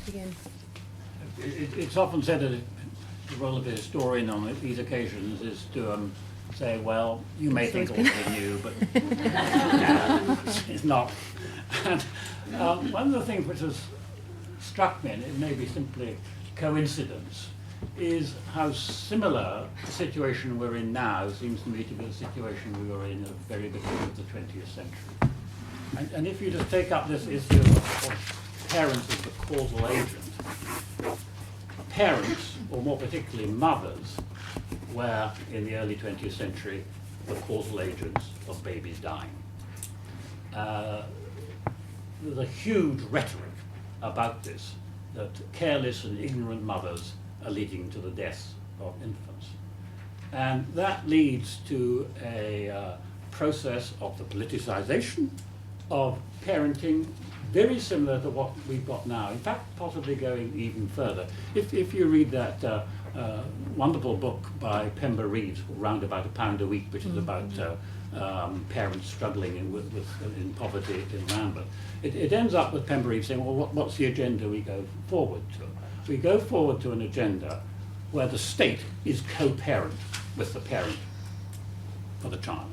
begin? It's often said that the role of a historian on these occasions is to say, well, you may think all of new, but it's not. And one of the things which has struck me, and it may be simply coincidence, is how similar the situation we're in now seems to me to be the situation we were in at the very beginning of the 20th century. And if you just take up this issue of parents as the causal agent, parents, or more particularly mothers, were in the early 20th century the causal agents of babies dying. There's a huge rhetoric about this, that careless and ignorant mothers are leading to the deaths of infants. And that leads to a process of the politicization of parenting, very similar to what we've got now. In fact, possibly going even further. If you read that wonderful book by Pember Reeves, Round About £1 a Week, which is about parents struggling in poverty in Lambeth, it ends up with Pember Reeves saying, well, what's the agenda we go forward to? We go forward to an agenda where the state is co-parent with the parent for the child.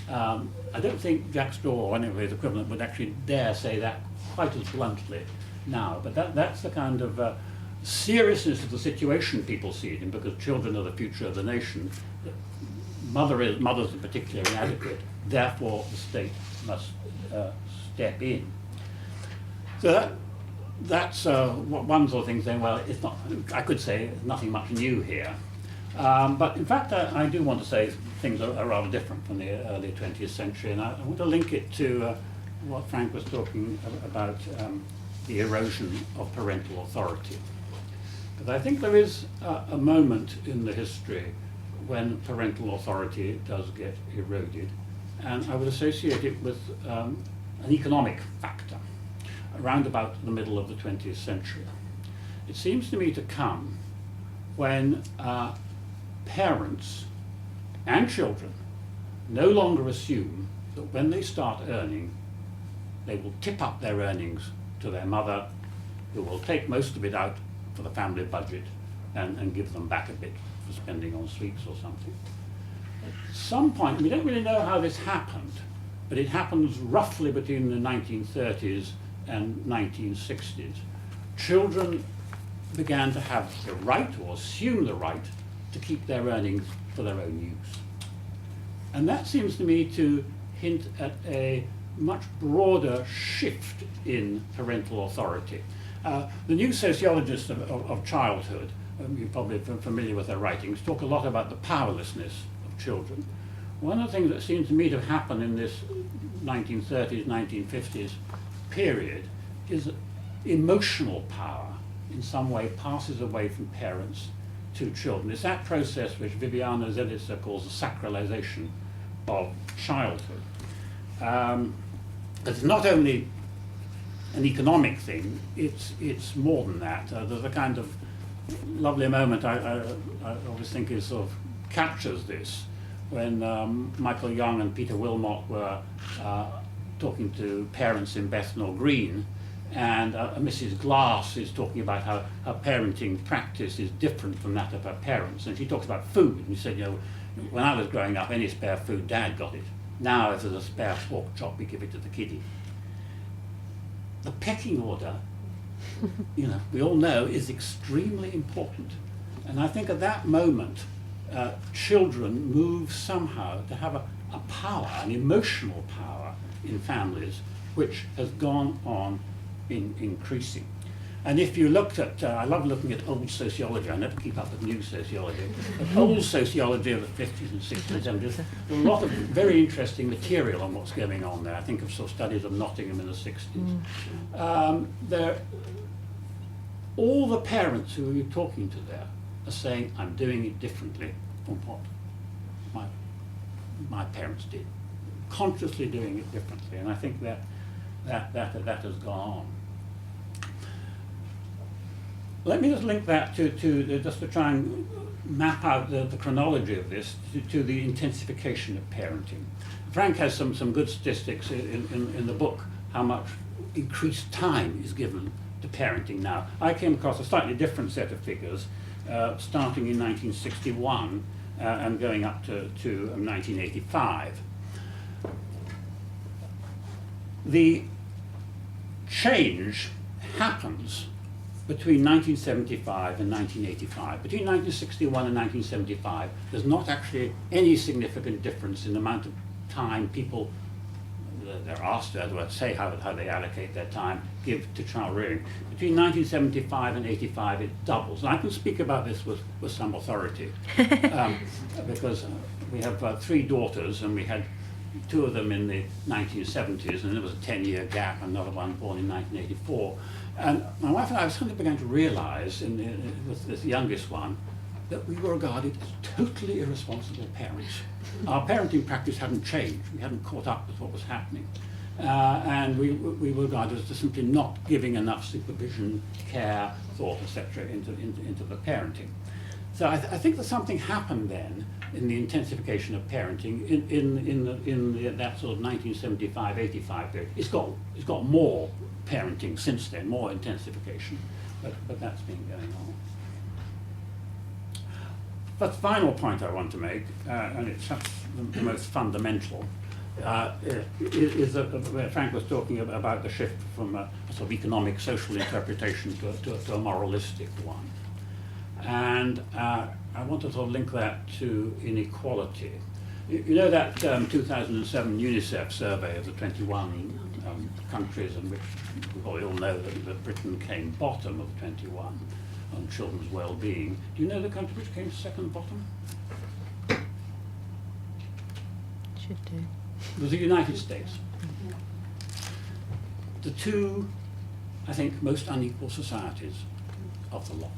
I don't think Jack Straw or any of his equivalent would actually dare say that quite as bluntly now, but that's the kind of seriousness of the situation people see it in, because children are the future of the nation. Mothers in particular are inadequate, therefore the state must step in. So that's one sort of thing saying, well, it's not, I could say nothing much new here. But in fact, I do want to say things are rather different from the early 20th century, and I want to link it to what Frank was talking about, the erosion of parental authority. Because I think there is a moment in the history when parental authority does get eroded, and I would associate it with an economic factor around about the middle of the 20th century. It seems to me to come when parents and children no longer assume that when they start earning, they will tip up their earnings to their mother, who will take most of it out for the family budget and give them back a bit for spending on sweets or something. At some point, we don't really know how this happened, but it happens roughly between the 1930s and 1960s. Children began to have the right, or assume the right, to keep their earnings for their own use. And that seems to me to hint at a much broader shift in parental authority. The new sociologists of childhood, you're probably familiar with their writings, talk a lot about the powerlessness of children. One of the things that seems to me to happen in this 1930s, 1950s period is that emotional power in some way passes away from parents to children. It's that process which Viviana Zelizer calls the sacralization of childhood. It's not only an economic thing, it's more than that. There's a kind of lovely moment I always think is sort of captures this, when Michael Young and Peter Wilmot were talking to parents in Bethnal Green, and Mrs. Glass is talking about how her parenting practice is different from that of her parents, and she talks about food, and she said, you know, when I was growing up, any spare food, Dad got it. Now, if there's a spare pork chop, we give it to the kiddie. The pecking order, you know, we all know is extremely important, and I think at that moment, children move somehow to have a power, an emotional power in families, which has gone on increasing. And if you looked at, I love looking at old sociology, I never keep up with new sociology, but old sociology of the 50s and 60s and 70s, a lot of very interesting material on what's going on there. I think of sort of studies of Nottingham in the 60s. All the parents who you're talking to there are saying, I'm doing it differently from what my parents did. Consciously doing it differently, and I think that has gone on. Let me just link that to just to try and map out the chronology of this to the intensification of parenting. Frank has some good statistics in the book, how much increased time is given to parenting now. I came across a slightly different set of figures, starting in 1961 and going up to 1985. The change happens between 1975 and 1985. Between 1961 and 1975, there's not actually any significant difference in the amount of time people, they're asked to say how they allocate their time, give to child rearing. Between 1975 and 85, it doubles. And I can speak about this with some authority, because we have 3 daughters, and we had 2 of them in the 1970s, and there was a 10-year gap, another one born in 1984. And my wife and I suddenly began to realize, with this youngest one, that we were regarded as totally irresponsible parents. Our parenting practice hadn't changed. We hadn't caught up with what was happening. And we were regarded as simply not giving enough supervision, care, thought, etc. into the parenting. So I think that something happened then in the intensification of parenting in that sort of 1975-85 period. It's got more parenting since then, more intensification, but that's been going on. But the final point I want to make, and it's the most fundamental, is that Frank was talking about the shift from a sort of economic, social interpretation to a moralistic one. And I want to sort of link that to inequality. You know that 2007 UNICEF survey of the 21 countries in which we probably all know that Britain came bottom of the 21 on children's well-being. Do you know the country which came second bottom? Should do. It was the United States. The 2, I think, most unequal societies of the lot.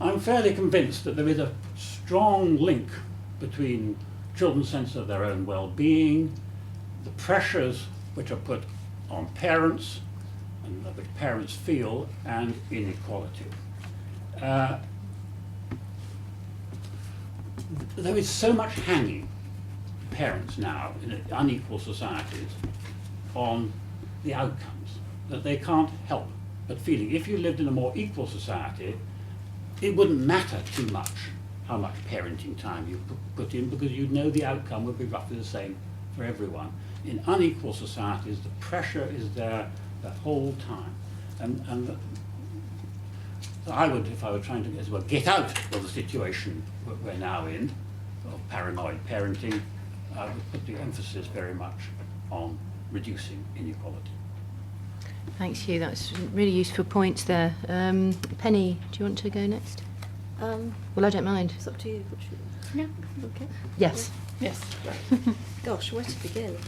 I'm fairly convinced that there is a strong link between children's sense of their own well-being, the pressures which are put on parents, and which parents feel, and inequality. There is so much hanging parents now in unequal societies on the outcomes that they can't help but feeling. If you lived in a more equal society, it wouldn't matter too much how much parenting time you put in, because you'd know the outcome would be roughly the same for everyone. In unequal societies, the pressure is there the whole time. And I would, if I were trying to as well get out of the situation we're now in, of paranoid parenting, I would put the emphasis very much on reducing inequality. Thanks, Hugh. That's really useful points there. Penny, do you want to go next? Well, I don't mind. It's up to you. Yeah. Okay. Yes. Yes. Gosh, where to begin?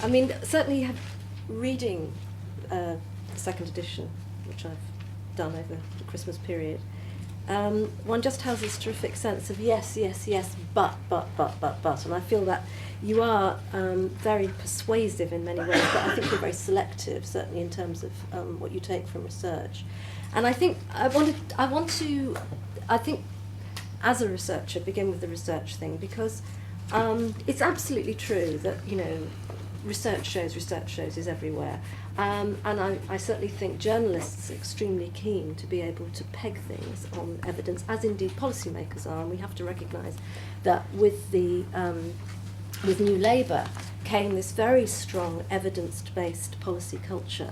I mean, certainly reading the second edition, which I've done over the Christmas period, one just has this terrific sense of yes, but. And I feel that you are very persuasive in many ways, but I think you're very selective, certainly in terms of what you take from research. And I think I think as a researcher, begin with the research thing, because it's absolutely true that, you know, research shows is everywhere. And I certainly think journalists are extremely keen to be able to peg things on evidence, as indeed policymakers are, and we have to recognise that with the with New Labour came this very strong evidence-based policy culture.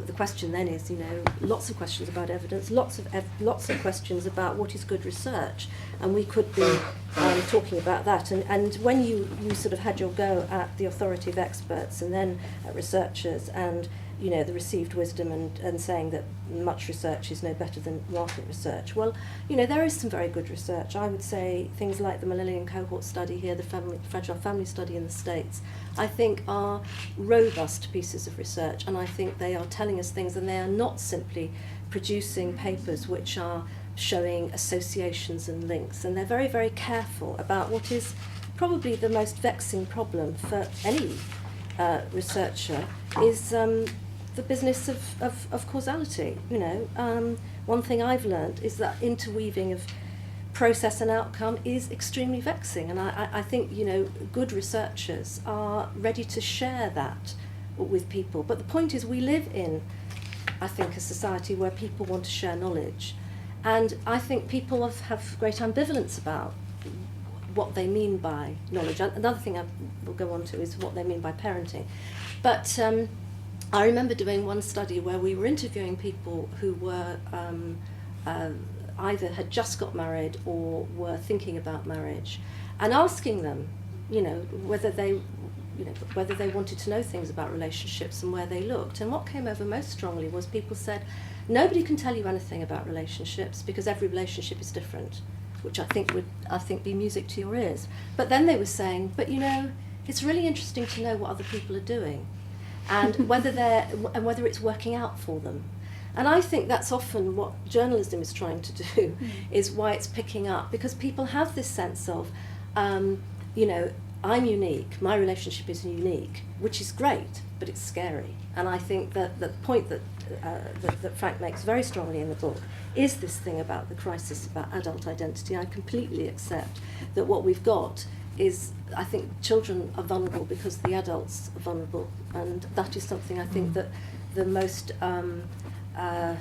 The question then is, you know, lots of questions about evidence, lots of questions about what is good research, and we could be talking about that. And when you sort of had your go at the authority of experts and then at researchers and, you know, the received wisdom and saying that much research is no better than market research, well, you know, there is some very good research. I would say things like the Millennium Cohort study here, the Fragile Family study in the States, I think are robust pieces of research, and I think they are telling us things, and they are not simply producing papers which are showing associations and links, and they're very, very careful about what is probably the most vexing problem for any researcher is the business of causality. You know, one thing I've learned is that interweaving of process and outcome is extremely vexing, and I think, you know, good researchers are ready to share that with people. But the point is, we live in, I think, a society where people want to share knowledge. And I think people have great ambivalence about what they mean by knowledge. Another thing I will go on to is what they mean by parenting. But I remember doing one study where we were interviewing people who were either had just got married or were thinking about marriage, and asking them, whether they wanted to know things about relationships and where they looked. And what came over most strongly was people said, nobody can tell you anything about relationships because every relationship is different, which I think would be music to your ears. But then they were saying, but it's really interesting to know what other people are doing, and whether it's working out for them. And I think that's often what journalism is trying to do, is why it's picking up, because people have this sense of, I'm unique, my relationship is unique, which is great, but it's scary. And I think that the point that Frank makes very strongly in the book is this thing about the crisis about adult identity. I completely accept that what we've got is, I think children are vulnerable because the adults are vulnerable, and that is something I think that the most, I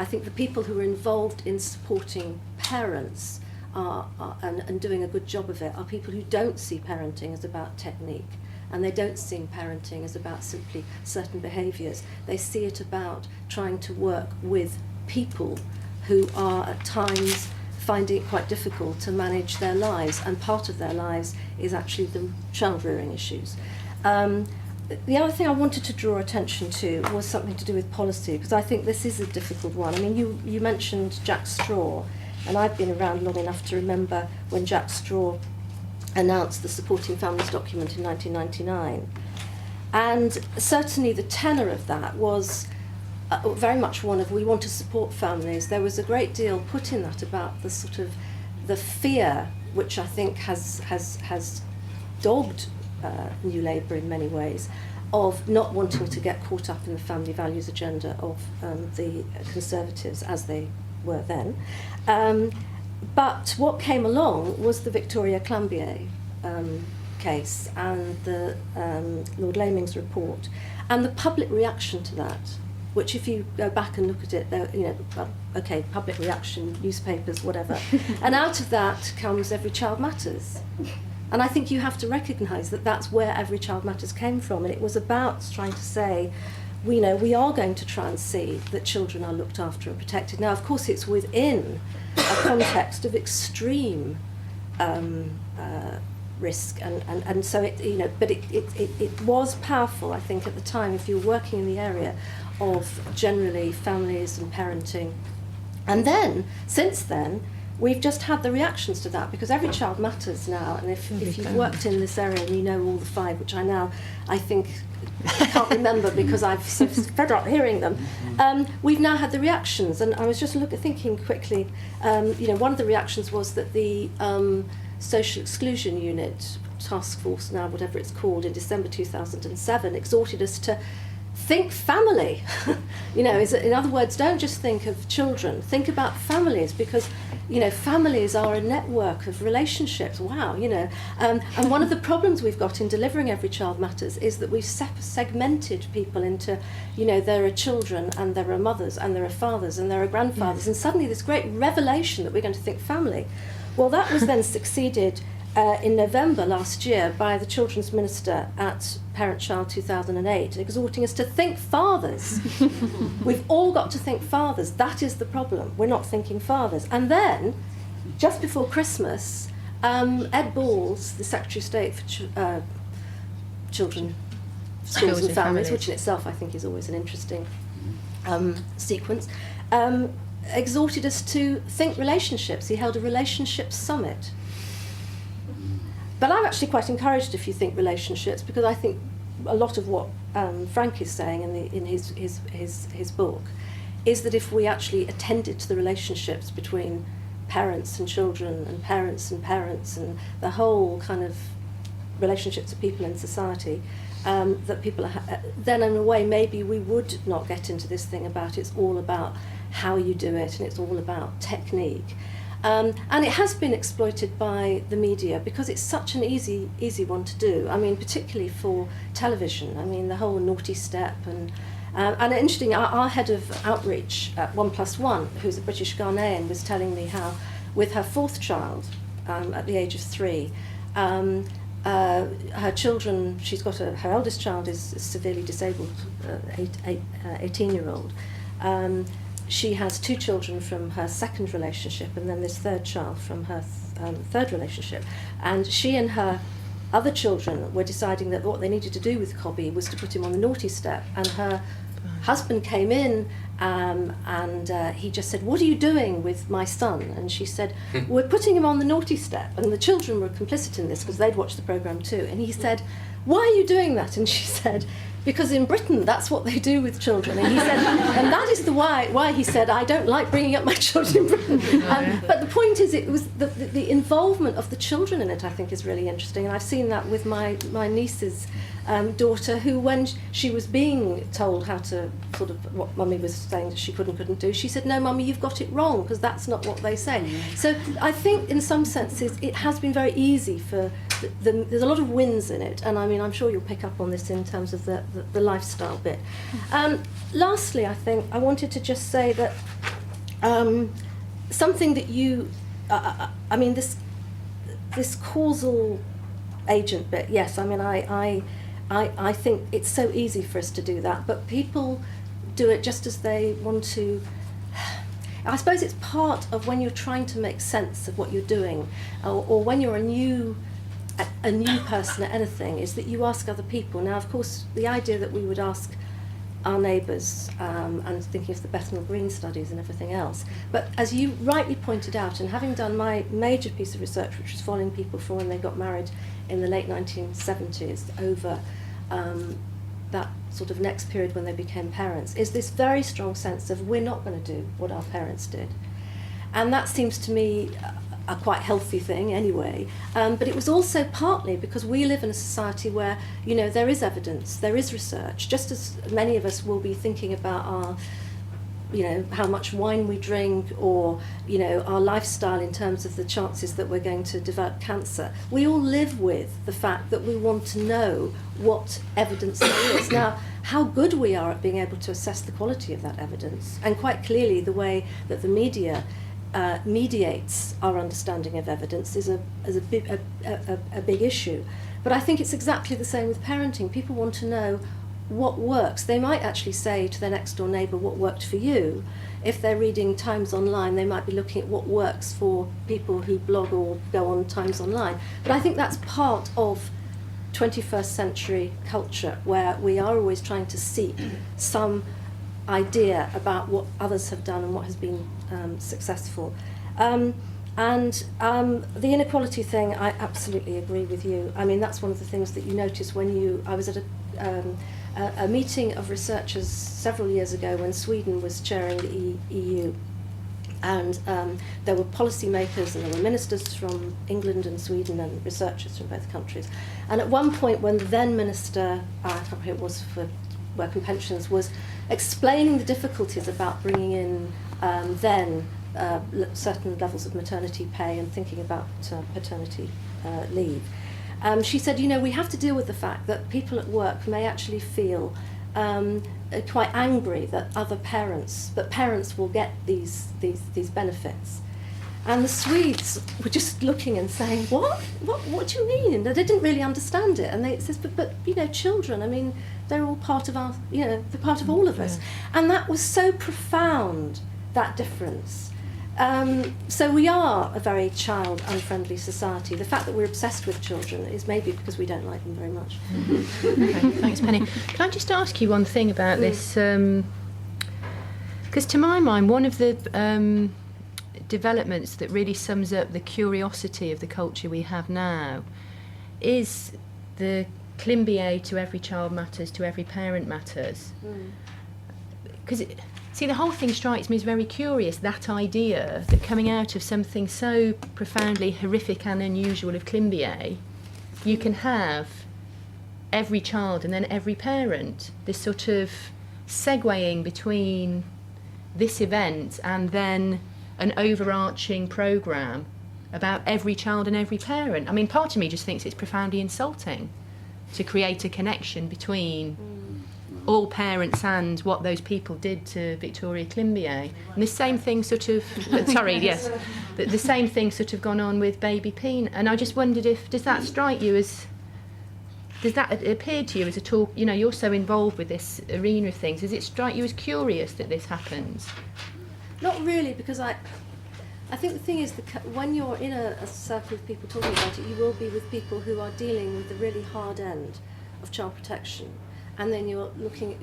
think the people who are involved in supporting parents and doing a good job of it are people who don't see parenting as about technique, and they don't see parenting as about simply certain behaviours. They see it about trying to work with people who are at times finding it quite difficult to manage their lives, and part of their lives is actually the child rearing issues. The other thing I wanted to draw attention to was something to do with policy, because I think this is a difficult one. I mean, you mentioned Jack Straw, and I've been around long enough to remember when Jack Straw announced the Supporting Families document in 1999. And certainly the tenor of that was very much one of, we want to support families. There was a great deal put in that about the sort of the fear, which I think has dogged New Labour in many ways, of not wanting to get caught up in the family values agenda of the Conservatives, as they were then. But what came along was the Victoria Clambier case and the Lord Laming's report, and the public reaction to that, which if you go back and look at it, public reaction, newspapers, whatever, and out of that comes Every Child Matters. And I think you have to recognise that that's where Every Child Matters came from, and it was about trying to say, we are going to try and see that children are looked after and protected. Now, of course, it's within a context of extreme risk, and so but it was powerful, I think, at the time, if you were working in the area of generally families and parenting. And then, since then, we've just had the reactions to that, because Every Child Matters now, and if you've worked in this area and you know all the five, which I think I can't remember because I've sort of fed up hearing them, we've now had the reactions. And I was just thinking quickly, one of the reactions was that the Social Exclusion Unit, Task Force now, whatever it's called, in December 2007, exhorted us to think family. In other words, don't just think of children, think about families, because families are a network of relationships. Wow, and one of the problems we've got in delivering Every Child Matters is that we've segmented people into, there are children and there are mothers and there are fathers and there are grandfathers, and suddenly this great revelation that we're going to think family. Well, that was then succeeded in November last year by the Children's Minister at Parent Child 2008, exhorting us to think fathers. We've all got to think fathers. That is the problem. We're not thinking fathers. And then, just before Christmas, Ed Balls, the Secretary of State for Children, Schools and Families, which in itself I think is always an interesting sequence, exhorted us to think relationships. He held a relationships summit. But I'm actually quite encouraged if you think relationships, because I think a lot of what Frank is saying in his book is that if we actually attended to the relationships between parents and children and parents and the whole kind of relationships of people in society, that people are, then in a way maybe we would not get into this thing about it's all about how you do it and it's all about technique. And it has been exploited by the media because it's such an easy one to do. I mean, particularly for television. I mean, the whole naughty step and interesting. Our head of outreach at 1+1, who's a British Ghanaian, was telling me how, with her fourth child, at the age of 3, her children. She's got her eldest child is severely disabled, 18-year-old. She has 2 children from her second relationship, and then this third child from her third relationship. And she and her other children were deciding that what they needed to do with Cobby was to put him on the naughty step. And her husband came in and he just said, "What are you doing with my son?" And she said, "We're putting him on the naughty step." And the children were complicit in this because they'd watched the programme too. And he said, "Why are you doing that?" And she said, "Because in Britain, that's what they do with children." And he said, and that is the why he said, "I don't like bringing up my children in Britain." But the point is, it was the involvement of the children in it, I think, is really interesting. And I've seen that with my niece's daughter, who, when she was being told how to, sort of, what Mummy was saying that she couldn't do, she said, "No, Mummy, you've got it wrong, because that's not what they say." So I think, in some senses, it has been very easy for there's a lot of wins in it, and I mean, I'm sure you'll pick up on this in terms of the lifestyle bit. Lastly, I think I wanted to just say that something that you, I mean, this causal agent bit. Yes, I mean, I think it's so easy for us to do that, but people do it just as they want to. I suppose it's part of when you're trying to make sense of what you're doing, or when you're a new person at anything, is that you ask other people. Now, of course, the idea that we would ask our neighbours, and thinking of the Bethnal Green studies and everything else, but as you rightly pointed out, and having done my major piece of research, which was following people from when they got married in the late 1970s over that sort of next period when they became parents, is this very strong sense of we're not going to do what our parents did. And that seems to me a quite healthy thing anyway, but it was also partly because we live in a society where, you know, there is evidence, there is research, just as many of us will be thinking about our, you know, how much wine we drink, or, you know, our lifestyle in terms of the chances that we're going to develop cancer. We all live with the fact that we want to know what evidence there is. Now, how good we are at being able to assess the quality of that evidence, and quite clearly the way that the media mediates our understanding of evidence is a big issue. But I think it's exactly the same with parenting. People want to know what works. They might actually say to their next door neighbour, "What worked for you?" If they're reading Times Online, they might be looking at what works for people who blog or go on Times Online. But I think that's part of 21st century culture, where we are always trying to seek some idea about what others have done and what has been successful. And the inequality thing, I absolutely agree with you. I mean, that's one of the things that you notice when I was at a meeting of researchers several years ago when Sweden was chairing the EU, and there were policymakers and there were ministers from England and Sweden and researchers from both countries. And at one point, when the then minister, I can't remember who it was for work and pensions, was explaining the difficulties about bringing in certain levels of maternity pay and thinking about paternity leave. She said, you know, we have to deal with the fact that people at work may actually feel quite angry that parents will get these benefits. And the Swedes were just looking and saying, what do you mean? And they didn't really understand it. And they says, but you know, children, I mean, they're all part of our, you know, they're part of all of us. And that was so profound, that difference. So we are a very child-unfriendly society. The fact that we're obsessed with children is maybe because we don't like them very much. Okay, thanks, Penny. Can I just ask you one thing about this? Because to my mind, one of the developments that really sums up the curiosity of the culture we have now is the Climbié to every child matters, to every parent matters. Because see, the whole thing strikes me as very curious, that idea that coming out of something so profoundly horrific and unusual of Climbié, you can have every child and then every parent, this sort of segueing between this event and then an overarching programme about every child and every parent. I mean, part of me just thinks it's profoundly insulting to create a connection between all parents and what those people did to Victoria Climbié. And the same thing sort of, the same thing sort of gone on with Baby Peen. And I just wondered does that strike you as, does that appear to you as a talk, you know, you're so involved with this arena of things, does it strike you as curious that this happens? Not really, because I think the thing is, when you're in a circle of people talking about it, you will be with people who are dealing with the really hard end of child protection. And then you're looking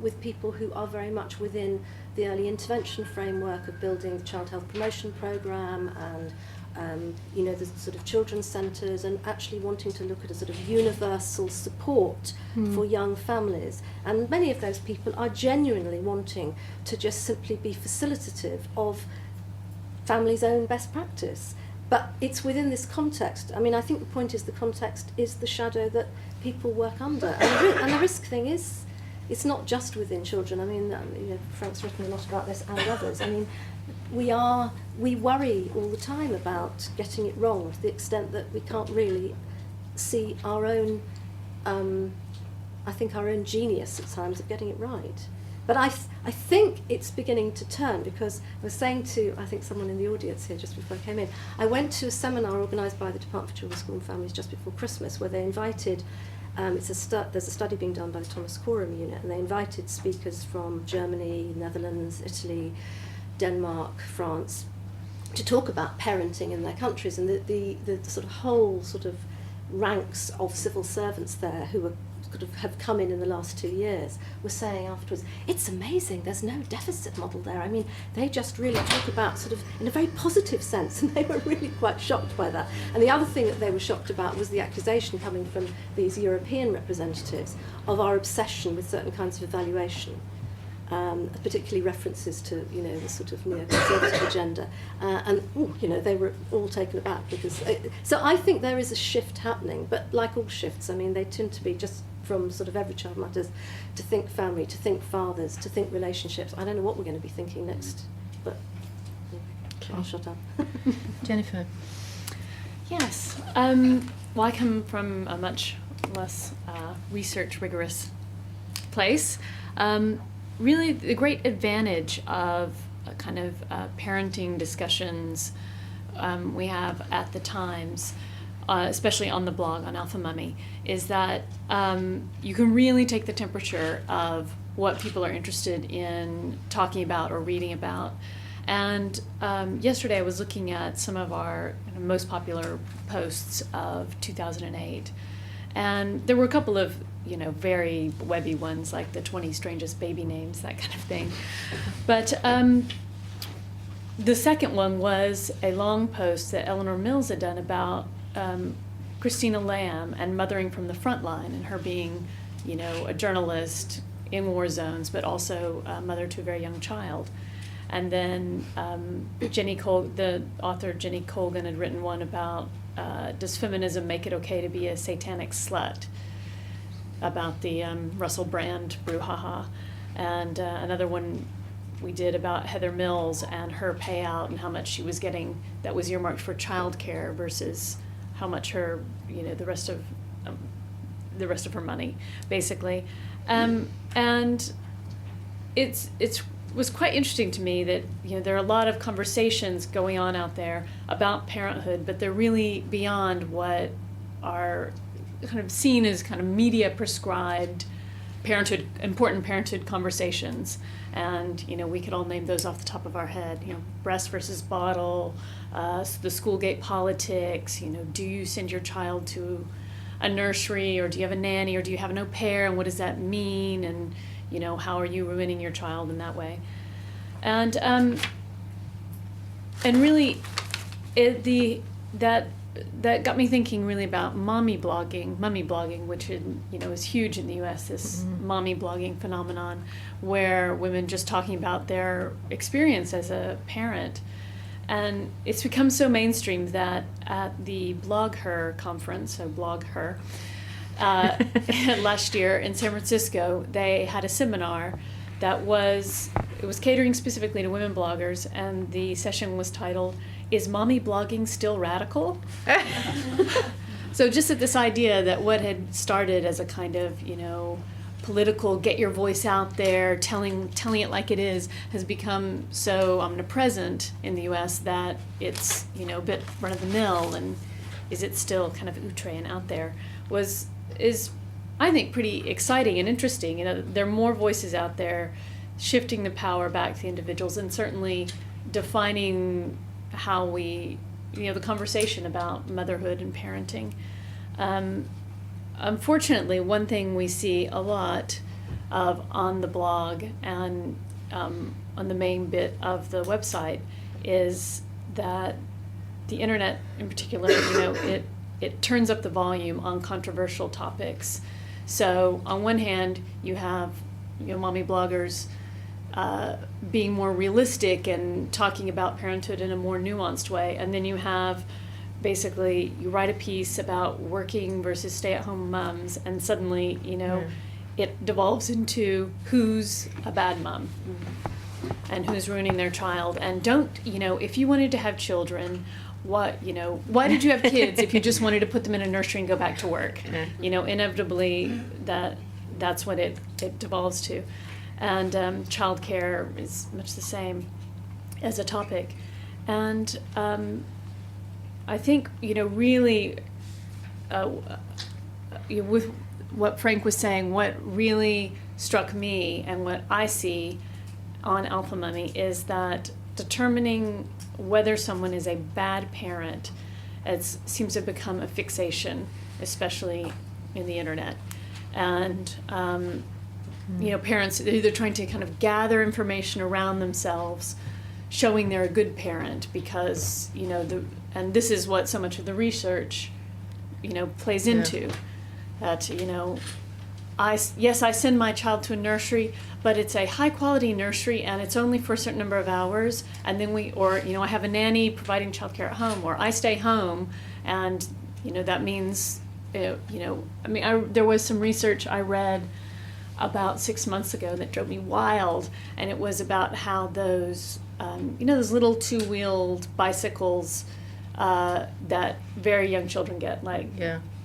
with people who are very much within the early intervention framework of building the child health promotion programme and you know, the sort of children's centres, and actually wanting to look at a sort of universal support for young families. And many of those people are genuinely wanting to just simply be facilitative of families' own best practice. But it's within this context. I mean, I think the point is the context is the shadow that people work under. And the risk thing is, it's not just within children. I mean, you know, Frank's written a lot about this and others. I mean, we worry all the time about getting it wrong to the extent that we can't really see our own, I think our own genius at times of getting it right. But I think it's beginning to turn, because I was saying to, I think, someone in the audience here just before I came in, I went to a seminar organised by the Department for Children, School and Families just before Christmas, where they invited, there's a study being done by the Thomas Coram unit, and they invited speakers from Germany, Netherlands, Italy, Denmark, France, to talk about parenting in their countries, and the sort of whole sort of ranks of civil servants there who were sort of have come in the last 2 years were saying afterwards, it's amazing, there's no deficit model there. I mean, they just really talk about sort of in a very positive sense, and they were really quite shocked by that. And the other thing that they were shocked about was the accusation coming from these European representatives of our obsession with certain kinds of evaluation. Particularly references to, you know, the sort of neoconservative agenda, and you know, they were all taken aback because. So I think there is a shift happening, but like all shifts, I mean, they tend to be just from sort of every child matters to think family, to think fathers, to think relationships. I don't know what we're going to be thinking next, but I'll shut up. Jennifer. Yes. Well, I come from a much less research rigorous place. Really, the great advantage of kind of parenting discussions we have at the Times, especially on the blog on Alphamummy, is that you can really take the temperature of what people are interested in talking about or reading about. And yesterday I was looking at some of our most popular posts of 2008, and there were a couple of very webby ones, like the 20 strangest baby names, that kind of thing. But the second one was a long post that Eleanor Mills had done about Christina Lamb and mothering from the front line, and her being, a journalist in war zones, but also a mother to a very young child. And then the author Jenny Colgan had written one about does feminism make it okay to be a satanic slut, about the Russell Brand brouhaha. And another one we did about Heather Mills and her payout and how much she was getting that was earmarked for childcare versus how much her, the rest of her money, basically. And it was quite interesting to me that there are a lot of conversations going on out there about parenthood, but they're really beyond what are kind of seen as kind of media prescribed important parenthood conversations. And we could all name those off the top of our head. Breast versus bottle, the school gate politics. Do you send your child to a nursery, or do you have a nanny, or do you have an au pair, and what does that mean? And how are you ruining your child in that way? And really, that got me thinking really about mummy blogging, which is huge in the U.S., this mommy blogging phenomenon, where women just talking about their experience as a parent. And it's become so mainstream that at the Blog Her conference, so Blog Her, last year in San Francisco, they had a seminar that was it was catering specifically to women bloggers, and the session was titled, "Is Mommy Blogging Still Radical?" So just at this idea that what had started as a kind of, political, get your voice out there, telling it like it is, has become so omnipresent in the U.S. that it's, a bit run-of-the-mill, and is it still kind of outre and out there, is I think pretty exciting and interesting. There are more voices out there shifting the power back to the individuals, and certainly defining how we, the conversation about motherhood and parenting. Unfortunately, one thing we see a lot of on the blog and on the main bit of the website is that the internet in particular, it turns up the volume on controversial topics. So on one hand, you have mommy bloggers being more realistic and talking about parenthood in a more nuanced way, and then you have basically you write a piece about working versus stay-at-home moms, and suddenly it devolves into who's a bad mom and who's ruining their child, and if you wanted to have children, why did you have kids if you just wanted to put them in a nursery and go back to work? Inevitably that's what it devolves to. And childcare is much the same as a topic. And I think, really, with what Frank was saying, what really struck me and what I see on Alphamummy is that determining whether someone is a bad parent seems to become a fixation, especially in the internet. And, parents, they're either trying to kind of gather information around themselves, showing they're a good parent because, and this is what so much of the research, plays into. That, I send my child to a nursery, but it's a high quality nursery and it's only for a certain number of hours, and then I have a nanny providing childcare at home, or I stay home, and, that means, there was some research I read about 6 months ago that drove me wild, and it was about how those, those little two-wheeled bicycles that very young children get, like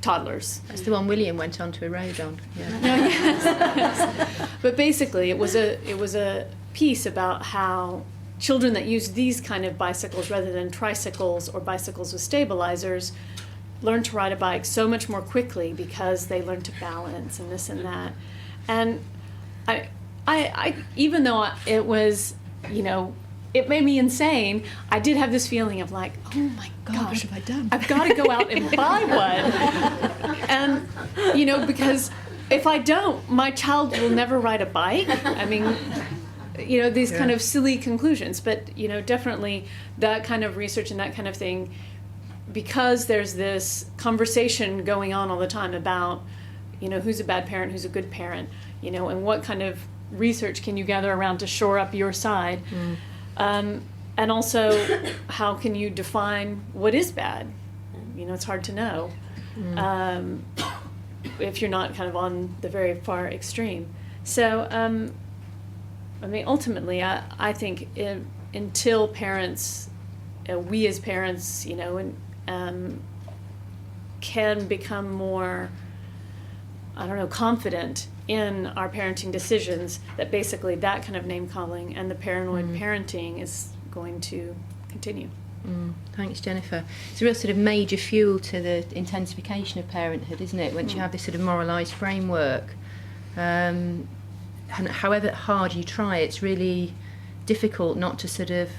toddlers. That's the one William went on to erode on. Yeah. Yes. But basically, it was a piece about how children that use these kind of bicycles rather than tricycles or bicycles with stabilizers learn to ride a bike so much more quickly because they learn to balance and this and that. And I even though it was, it made me insane, I did have this feeling of like, oh my gosh, what have I done? I've got to go out and buy one. And, because if I don't, my child will never ride a bike. I mean, these kind of silly conclusions. But, definitely that kind of research and that kind of thing, because there's this conversation going on all the time about, who's a bad parent, who's a good parent, and what kind of research can you gather around to shore up your side. And also, how can you define what is bad? It's hard to know if you're not kind of on the very far extreme. So, ultimately, I think until parents, we as parents, can become more, confident in our parenting decisions, that basically that kind of name calling and the paranoid parenting is going to continue. Thanks, Jennifer. It's a real sort of major fuel to the intensification of parenthood, isn't it? Once you have this sort of moralised framework, and however hard you try, it's really difficult not to sort of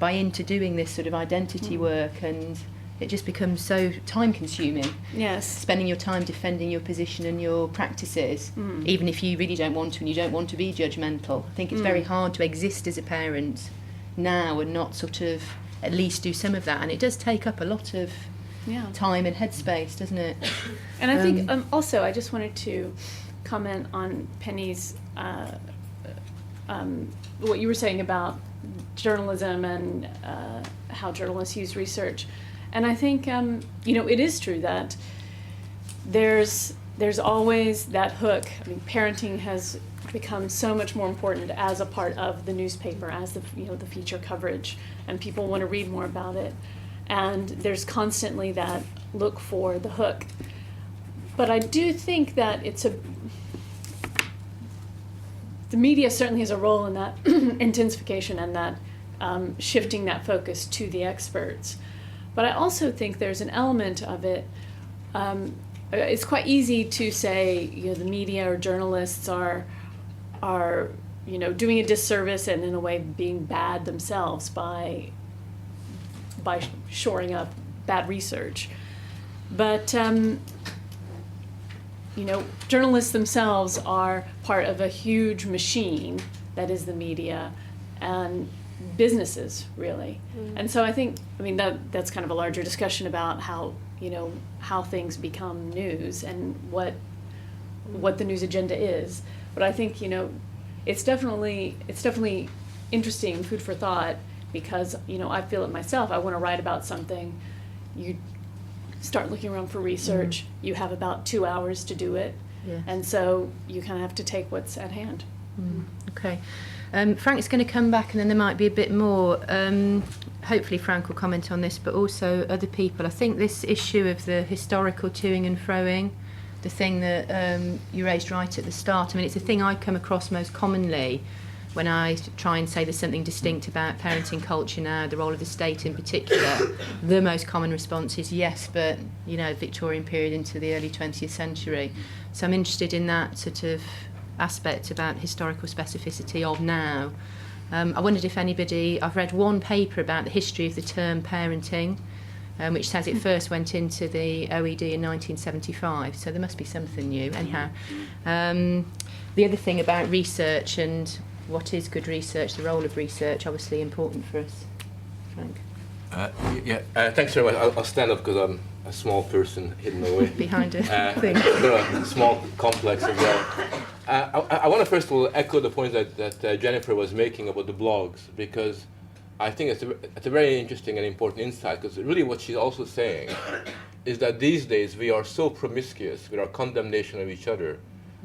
buy into doing this sort of identity work, and it just becomes so time-consuming. Yes. Spending your time defending your position and your practices, even if you really don't want to and you don't want to be judgmental. I think it's very hard to exist as a parent now and not sort of at least do some of that. And it does take up a lot of time and headspace, doesn't it? And I think also I just wanted to comment on Penny's, what you were saying about journalism and how journalists use research. And I think, it is true that there's there's always that hook. I mean, parenting has become so much more important as a part of the newspaper, as the the feature coverage, and people want to read more about it. And there's constantly that look for the hook. But I do think that the media certainly has a role in that intensification and that shifting that focus to the experts. But I also think there's an element of it. It's quite easy to say, the media or journalists are doing a disservice and in a way being bad themselves by shoring up bad research. But journalists themselves are part of a huge machine that is the media and businesses, really. And so I think, that's kind of a larger discussion about how things become news and what the news agenda is. But I think, it's definitely interesting, food for thought, because, I feel it myself. I want to write about something. You start looking around for research. You have about 2 hours to do it. Yes. And so you kind of have to take what's at hand. Okay. Frank's going to come back, and then there might be a bit more. Hopefully Frank will comment on this, but also other people. I think this issue of the historical toing and froing, the thing that you raised right at the start, it's a thing I come across most commonly when I try and say there's something distinct about parenting culture now, the role of the state in particular. The most common response is yes, but, Victorian period into the early 20th century. So I'm interested in that sort of aspect about historical specificity of now. I wondered if I've read one paper about the history of the term parenting, which says it first went into the OED in 1975, so there must be something new. Anyhow, the other thing about research and what is good research, the role of research, obviously important for us. Frank? Thanks very much. I'll stand up because I'm a small person hidden away. Behind a thing. A small complex as well. I want to first of all echo the point that Jennifer was making about the blogs, because I think it's a very interesting and important insight, because really what she's also saying is that these days we are so promiscuous with our condemnation of each other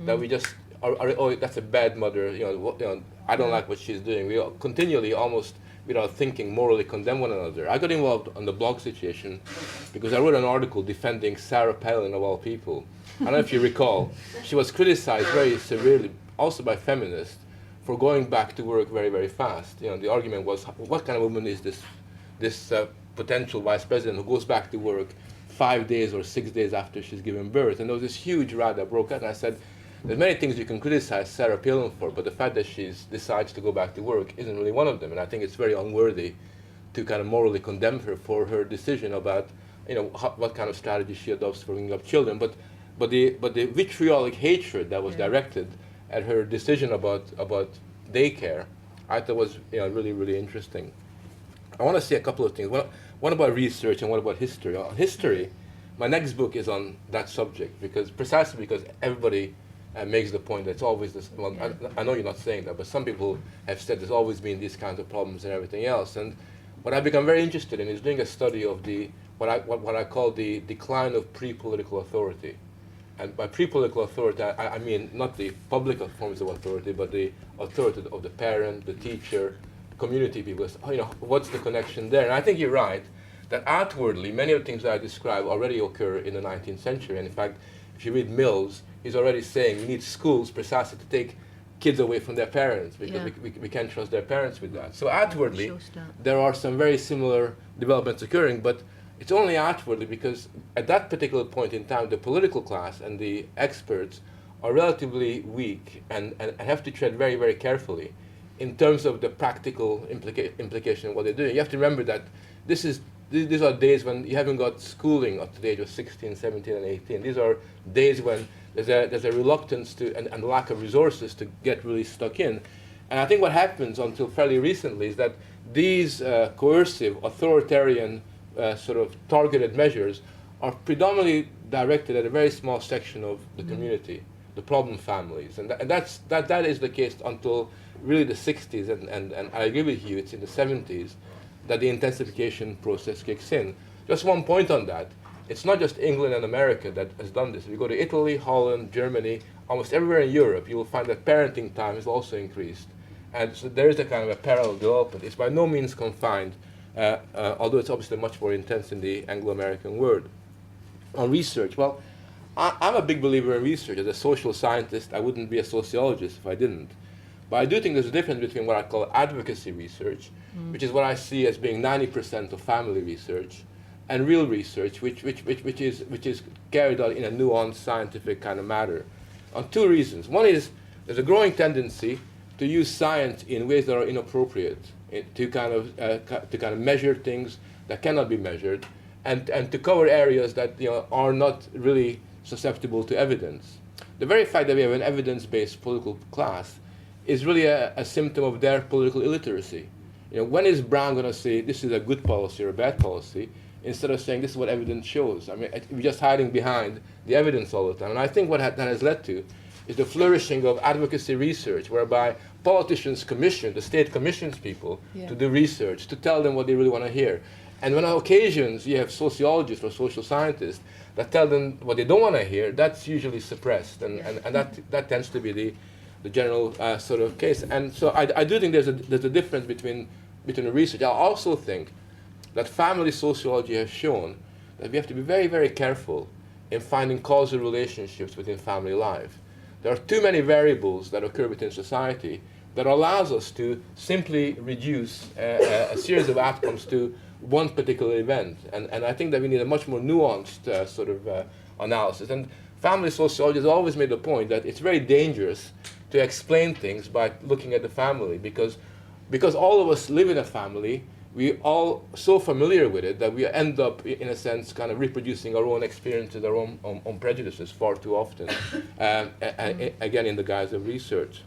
that we just oh, that's a bad mother, I don't like what she's doing. We all continually, almost without thinking, morally condemn one another. I got involved on the blog situation because I wrote an article defending Sarah Palin, of all people. I don't know if you recall. She was criticized very severely, also by feminists, for going back to work very, very fast. The argument was, what kind of woman is this potential vice president who goes back to work 5 days or 6 days after she's given birth? And there was this huge row that broke out, and I said, there's many things you can criticize Sarah Palin for, but the fact that she decides to go back to work isn't really one of them. And I think it's very unworthy to kind of morally condemn her for her decision about, what kind of strategy she adopts for bringing up children. But the vitriolic hatred that was directed at her decision about daycare, I thought was really, really interesting. I want to say a couple of things. One about research and one about history. History, my next book is on that subject, precisely because everybody makes the point that it's always this. Well, I know you're not saying that, but some people have said there's always been these kinds of problems and everything else. And what I've become very interested in is doing a study of what I call the decline of pre-political authority. And by pre-political authority, I mean not the public forms of authority, but the authority of the parent, the teacher, community people. What's the connection there? And I think you're right that outwardly, many of the things that I describe already occur in the 19th century. And in fact, if you read Mills, he's already saying we need schools precisely to take kids away from their parents, because we can't trust their parents with that. So outwardly, there are some very similar developments occurring, but it's only outwardly because at that particular point in time, the political class and the experts are relatively weak and have to tread very, very carefully in terms of the practical implication of what they're doing. You have to remember that these are days when you haven't got schooling up to the age of 16, 17, and 18. These are days when there's a reluctance to and lack of resources to get really stuck in. And I think what happens until fairly recently is that these coercive, authoritarian, sort of targeted measures are predominantly directed at a very small section of the community, the problem families. And that is the case until really the 60s, and I agree with you, it's in the 70s that the intensification process kicks in. Just one point on that. it's not just England and America that has done this. If you go to Italy, Holland, Germany, almost everywhere in Europe, you will find that parenting time is also increased. And so there is a kind of a parallel development. It's by no means confined, although it's obviously much more intense in the Anglo-American world. On research, well, I'm a big believer in research. As a social scientist, I wouldn't be a sociologist if I didn't. But I do think there's a difference between what I call advocacy research, which is what I see as being 90% of family research, and real research, which is carried out in a nuanced scientific kind of matter. On two reasons. One is there's a growing tendency to use science in ways that are inappropriate, to kind of measure things that cannot be measured, and to cover areas that are not really susceptible to evidence. The very fact that we have an evidence-based political class is really a symptom of their political illiteracy. When is Brown going to say this is a good policy or a bad policy, instead of saying this is what evidence shows? I mean, we're just hiding behind the evidence all the time. And I think what that has led to is the flourishing of advocacy research, whereby politicians commission, the state commissions people to do research, to tell them what they really want to hear. And when on occasions you have sociologists or social scientists that tell them what they don't want to hear, that's usually suppressed. And that tends to be the general sort of case. And so I do think there's a difference between the research. I also think that family sociology has shown that we have to be very, very careful in finding causal relationships within family life. There are too many variables that occur within society that allows us to simply reduce a series of outcomes to one particular event. And I think that we need a much more nuanced sort of analysis. And family sociology has always made the point that it's very dangerous to explain things by looking at the family, because all of us live in a family. We're all so familiar with it that we end up, in a sense, kind of reproducing our own experiences, our own prejudices far too often, again in the guise of research.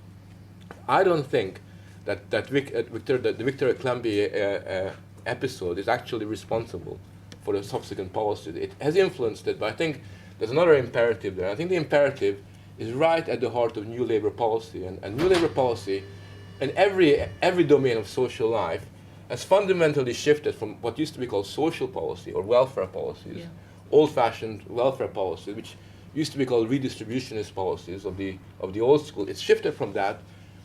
I don't think that the Victor Clemby episode is actually responsible for the subsequent policies. It has influenced it, but I think there's another imperative there. I think the imperative is right at the heart of New Labour policy, and New Labour policy in every domain of social life has fundamentally shifted from what used to be called social policy or welfare policies, old-fashioned welfare policies, which used to be called redistributionist policies of the old school. It's shifted from that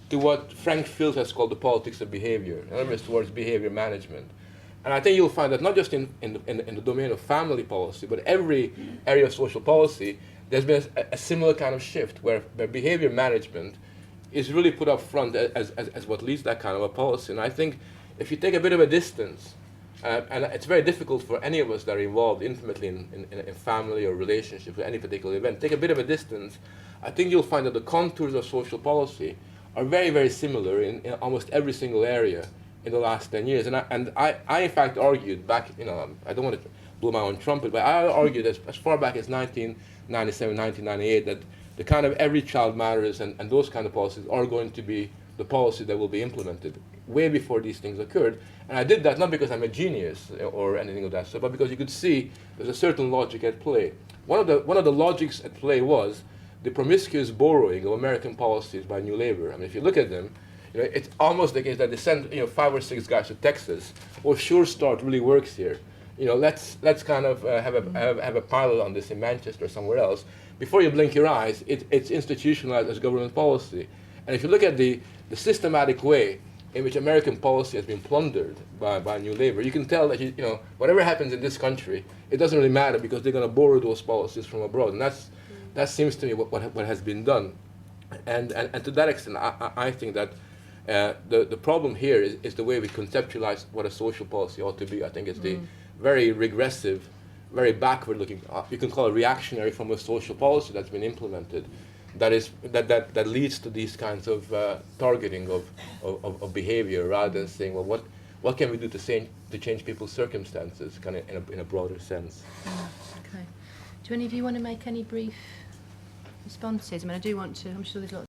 to what Frank Furedi has called the politics of behavior, in other words, towards behavior management. And I think you'll find that not just in the domain of family policy, but every area of social policy, there's been a similar kind of shift where behavior management is really put up front as what leads that kind of a policy. And I think if you take a bit of a distance, and it's very difficult for any of us that are involved intimately in family or relationship or any particular event, take a bit of a distance, I think you'll find that the contours of social policy are very, very similar in almost every single area in the last 10 years. And I in fact argued back, I don't want to blow my own trumpet, but I argued as far back as 1997, 1998 that the kind of Every Child Matters and those kind of policies are going to be the policy that will be implemented way before these things occurred. And I did that not because I'm a genius or anything of that sort, but because you could see there's a certain logic at play. One of the logics at play was the promiscuous borrowing of American policies by New Labour. I mean, if you look at them, it's almost the case that they send 5 or 6 guys to Texas. Oh, Sure Start really works here. Let's kind of have a pilot on this in Manchester or somewhere else. Before you blink your eyes, it's institutionalized as government policy. And if you look at the systematic way in which American policy has been plundered by New Labour, you can tell that whatever happens in this country, it doesn't really matter because they're going to borrow those policies from abroad, and that seems to me what has been done. And to that extent, I think that the problem here is the way we conceptualize what a social policy ought to be. I think it's the very regressive, very backward-looking. You can call it reactionary from a social policy that's been implemented. That leads to these kinds of targeting of behavior, rather than saying, well, what can we do to change people's circumstances, kind of in a broader sense. Okay. Do any of you want to make any brief responses? I mean, I do want to. I'm sure there's lots.